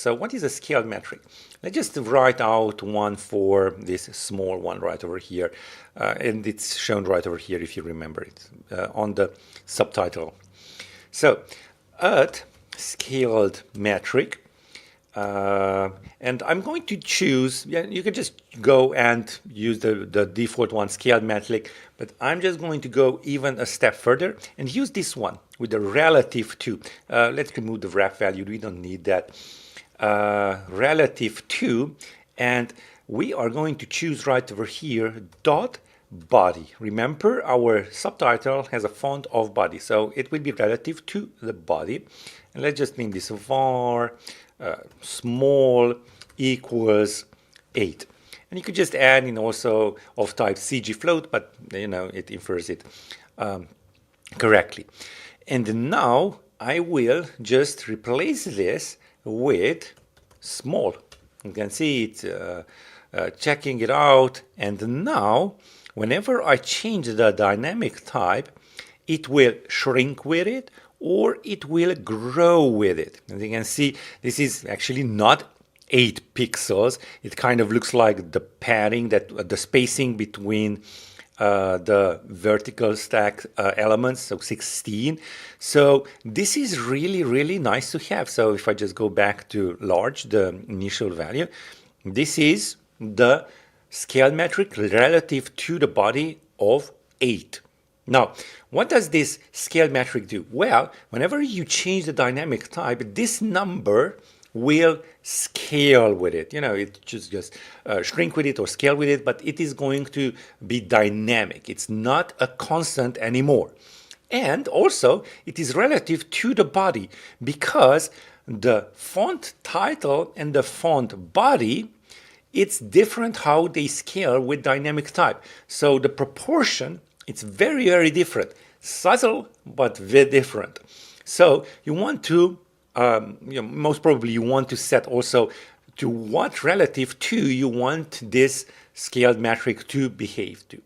So what is a scaled metric? Let's just write out one for this small one right over here. And it's shown right over here if you remember it on the subtitle. So at scaled metric, and I'm going to choose, you can just go and use the default one, scaled metric, but I'm just going to go even a step further and use this one with the relative to. Let's remove the wrap value, we don't need that. Relative to, and we are going to choose right over here, dot body. Remember, our subtitle has a font of body, so it will be relative to the body. And let's just name this var small equals 8. And you could just add in also of type CG float, but it infers it correctly. And now I will just replace this with small. You can see it checking it out, and now whenever I change the dynamic type, it will shrink with it or it will grow with it. As you can see, this is actually not 8 pixels. It kind of looks like the padding, that the spacing between the vertical stack elements, so 16. So this is really, really nice to have. So if I just go back to large, the initial value, this is the scale metric relative to the body of 8. Now, what does this scale metric do? Well, whenever you change the dynamic type, this number will scale with it. It just shrink with it or scale with it, but it is going to be dynamic. It's not a constant anymore. And also, it is relative to the body because the font title and the font body, it's different how they scale with dynamic type. So the proportion, it's very, very different. Subtle, but very different. So you want to, most probably you want to set also to what relative to you want this scaled metric to behave to.